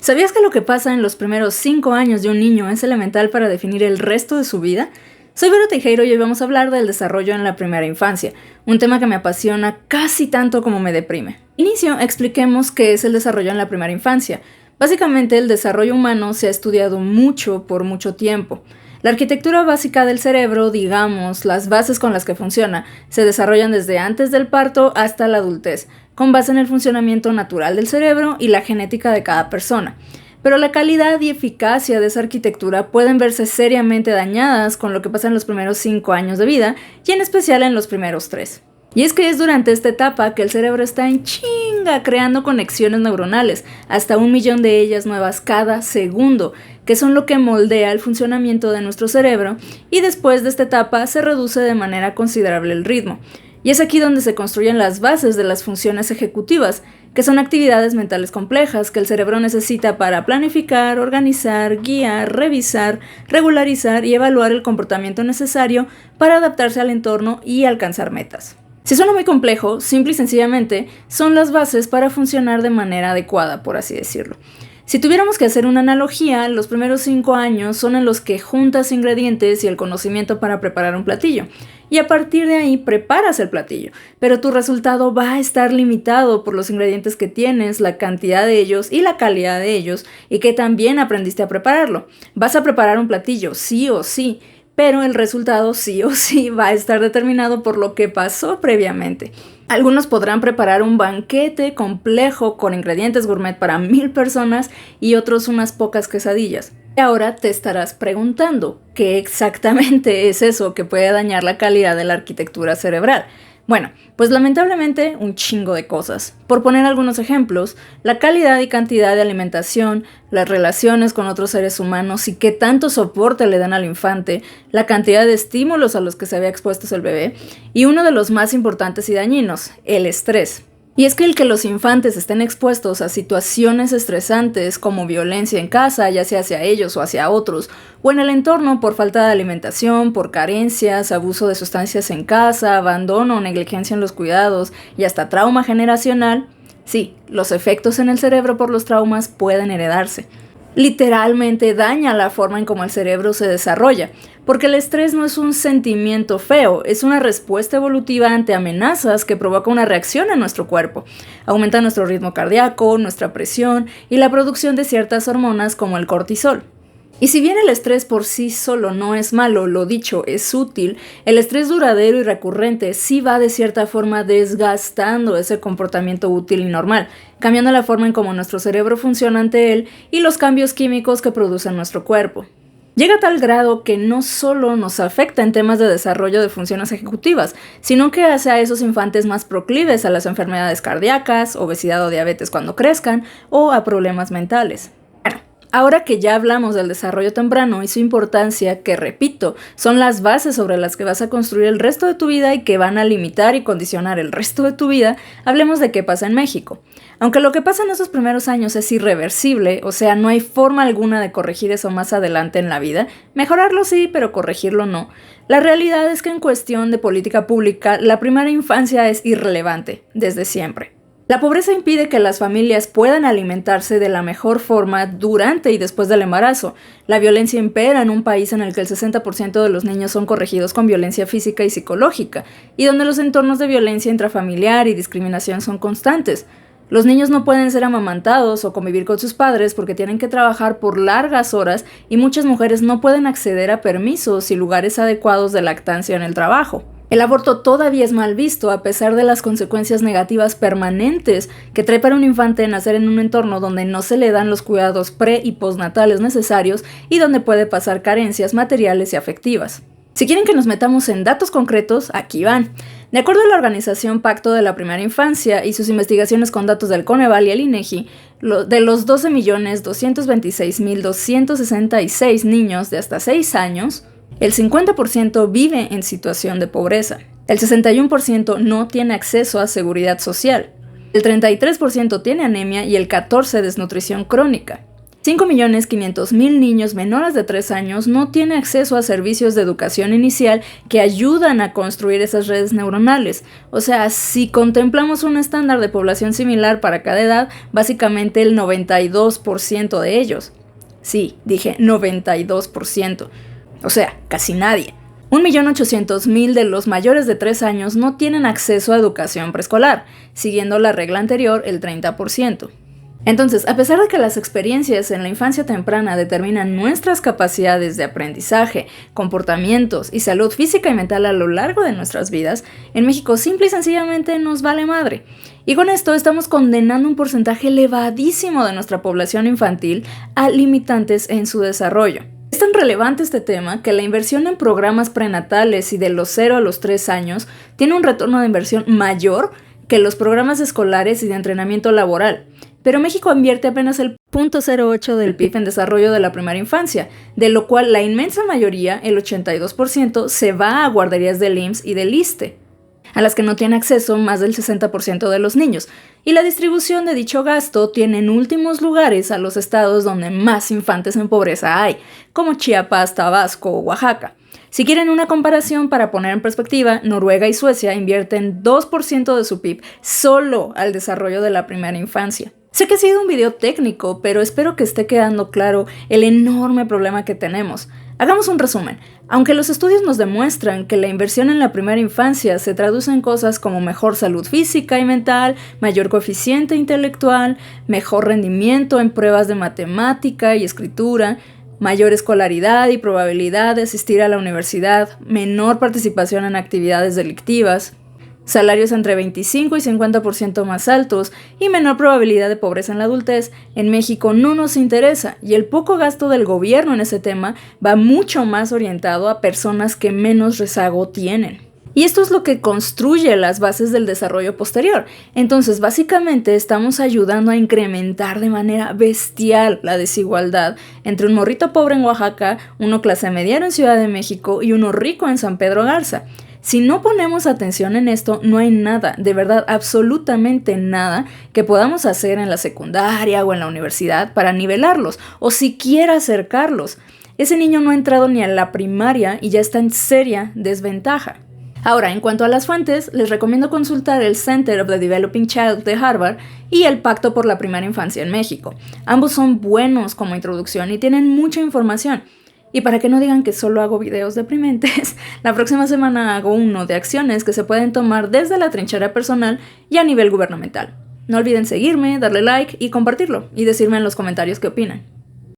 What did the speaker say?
¿Sabías que lo que pasa en los primeros 5 años de un niño es elemental para definir el resto de su vida? Soy Vero Teijeiro y hoy vamos a hablar del desarrollo en la primera infancia, un tema que me apasiona casi tanto como me deprime. Inicio, expliquemos qué es el desarrollo en la primera infancia. Básicamente, el desarrollo humano se ha estudiado mucho por mucho tiempo. La arquitectura básica del cerebro, digamos, las bases con las que funciona, se desarrollan desde antes del parto hasta la adultez, con base en el funcionamiento natural del cerebro y la genética de cada persona. Pero la calidad y eficacia de esa arquitectura pueden verse seriamente dañadas con lo que pasa en los primeros 5 años de vida, y en especial en los primeros 3. Y es que es durante esta etapa que el cerebro está en chinga creando conexiones neuronales, hasta 1 millón de ellas nuevas cada segundo, que son lo que moldea el funcionamiento de nuestro cerebro, y después de esta etapa se reduce de manera considerable el ritmo. Y es aquí donde se construyen las bases de las funciones ejecutivas, que son actividades mentales complejas que el cerebro necesita para planificar, organizar, guiar, revisar, regularizar y evaluar el comportamiento necesario para adaptarse al entorno y alcanzar metas. Si suena muy complejo, simple y sencillamente son las bases para funcionar de manera adecuada, por así decirlo. Si tuviéramos que hacer una analogía, los primeros 5 años son en los que juntas ingredientes y el conocimiento para preparar un platillo. Y a partir de ahí preparas el platillo, pero tu resultado va a estar limitado por los ingredientes que tienes, la cantidad de ellos y la calidad de ellos, y que también aprendiste a prepararlo. Vas a preparar un platillo, sí o sí, pero el resultado sí o sí va a estar determinado por lo que pasó previamente. Algunos podrán preparar un banquete complejo con ingredientes gourmet para 1000 personas y otros unas pocas quesadillas. Y ahora te estarás preguntando, ¿qué exactamente es eso que puede dañar la calidad de la arquitectura cerebral? Bueno, pues lamentablemente un chingo de cosas. Por poner algunos ejemplos, la calidad y cantidad de alimentación, las relaciones con otros seres humanos y qué tanto soporte le dan al infante, la cantidad de estímulos a los que se había expuesto el bebé, y uno de los más importantes y dañinos, el estrés. Y es que el que los infantes estén expuestos a situaciones estresantes como violencia en casa, ya sea hacia ellos o hacia otros, o en el entorno por falta de alimentación, por carencias, abuso de sustancias en casa, abandono o negligencia en los cuidados y hasta trauma generacional, sí, los efectos en el cerebro por los traumas pueden heredarse. Literalmente daña la forma en cómo el cerebro se desarrolla, porque el estrés no es un sentimiento feo, es una respuesta evolutiva ante amenazas que provoca una reacción en nuestro cuerpo. Aumenta nuestro ritmo cardíaco, nuestra presión y la producción de ciertas hormonas como el cortisol. Y si bien el estrés por sí solo no es malo, lo dicho, es útil, el estrés duradero y recurrente sí va de cierta forma desgastando ese comportamiento útil y normal, cambiando la forma en cómo nuestro cerebro funciona ante él y los cambios químicos que produce en nuestro cuerpo. Llega a tal grado que no solo nos afecta en temas de desarrollo de funciones ejecutivas, sino que hace a esos infantes más proclives a las enfermedades cardíacas, obesidad o diabetes cuando crezcan, o a problemas mentales. Ahora que ya hablamos del desarrollo temprano y su importancia, que repito, son las bases sobre las que vas a construir el resto de tu vida y que van a limitar y condicionar el resto de tu vida, hablemos de qué pasa en México. Aunque lo que pasa en esos primeros años es irreversible, o sea, no hay forma alguna de corregir eso más adelante en la vida, mejorarlo sí, pero corregirlo no. La realidad es que en cuestión de política pública, la primera infancia es irrelevante, desde siempre. La pobreza impide que las familias puedan alimentarse de la mejor forma durante y después del embarazo. La violencia impera en un país en el que el 60% de los niños son corregidos con violencia física y psicológica, y donde los entornos de violencia intrafamiliar y discriminación son constantes. Los niños no pueden ser amamantados o convivir con sus padres porque tienen que trabajar por largas horas y muchas mujeres no pueden acceder a permisos y lugares adecuados de lactancia en el trabajo. El aborto todavía es mal visto a pesar de las consecuencias negativas permanentes que trae para un infante nacer en un entorno donde no se le dan los cuidados pre- y postnatales necesarios y donde puede pasar carencias materiales y afectivas. Si quieren que nos metamos en datos concretos, aquí van. De acuerdo a la organización Pacto de la Primera Infancia y sus investigaciones con datos del Coneval y el INEGI, de los 12.226.266 niños de hasta 6 años, el 50% vive en situación de pobreza, el 61% no tiene acceso a seguridad social, el 33% tiene anemia y el 14% desnutrición crónica. 5.500.000 niños menores de 3 años no tienen acceso a servicios de educación inicial que ayudan a construir esas redes neuronales. O sea, si contemplamos un estándar de población similar para cada edad, básicamente el 92% de ellos. Sí, dije 92%. O sea, casi nadie. 1.800.000 de los mayores de 3 años no tienen acceso a educación preescolar, siguiendo la regla anterior, el 30%. Entonces, a pesar de que las experiencias en la infancia temprana determinan nuestras capacidades de aprendizaje, comportamientos y salud física y mental a lo largo de nuestras vidas, en México simple y sencillamente nos vale madre. Y con esto estamos condenando un porcentaje elevadísimo de nuestra población infantil a limitantes en su desarrollo. Es tan relevante este tema que la inversión en programas prenatales y de los 0 a los 3 años tiene un retorno de inversión mayor que los programas escolares y de entrenamiento laboral. Pero México invierte apenas el 0.08 del PIB en desarrollo de la primera infancia, de lo cual la inmensa mayoría, el 82%, se va a guarderías del IMSS y del ISSSTE, a las que no tiene acceso más del 60% de los niños, y la distribución de dicho gasto tiene en últimos lugares a los estados donde más infantes en pobreza hay, como Chiapas, Tabasco o Oaxaca. Si quieren una comparación para poner en perspectiva, Noruega y Suecia invierten 2% de su PIB solo al desarrollo de la primera infancia. Sé que ha sido un video técnico, pero espero que esté quedando claro el enorme problema que tenemos. Hagamos un resumen. Aunque los estudios nos demuestran que la inversión en la primera infancia se traduce en cosas como mejor salud física y mental, mayor coeficiente intelectual, mejor rendimiento en pruebas de matemática y escritura, mayor escolaridad y probabilidad de asistir a la universidad, menor participación en actividades delictivas, salarios entre 25 y 50% más altos y menor probabilidad de pobreza en la adultez, en México no nos interesa, y el poco gasto del gobierno en ese tema va mucho más orientado a personas que menos rezago tienen. Y esto es lo que construye las bases del desarrollo posterior. Entonces, básicamente estamos ayudando a incrementar de manera bestial la desigualdad entre un morrito pobre en Oaxaca, uno clase mediana en Ciudad de México y uno rico en San Pedro Garza. Si no ponemos atención en esto, no hay nada, de verdad, absolutamente nada que podamos hacer en la secundaria o en la universidad para nivelarlos o siquiera acercarlos. Ese niño no ha entrado ni a la primaria y ya está en seria desventaja. Ahora, en cuanto a las fuentes, les recomiendo consultar el Center of the Developing Child de Harvard y el Pacto por la Primera Infancia en México. Ambos son buenos como introducción y tienen mucha información. Y para que no digan que solo hago videos deprimentes, la próxima semana hago uno de acciones que se pueden tomar desde la trinchera personal y a nivel gubernamental. No olviden seguirme, darle like y compartirlo, y decirme en los comentarios qué opinan.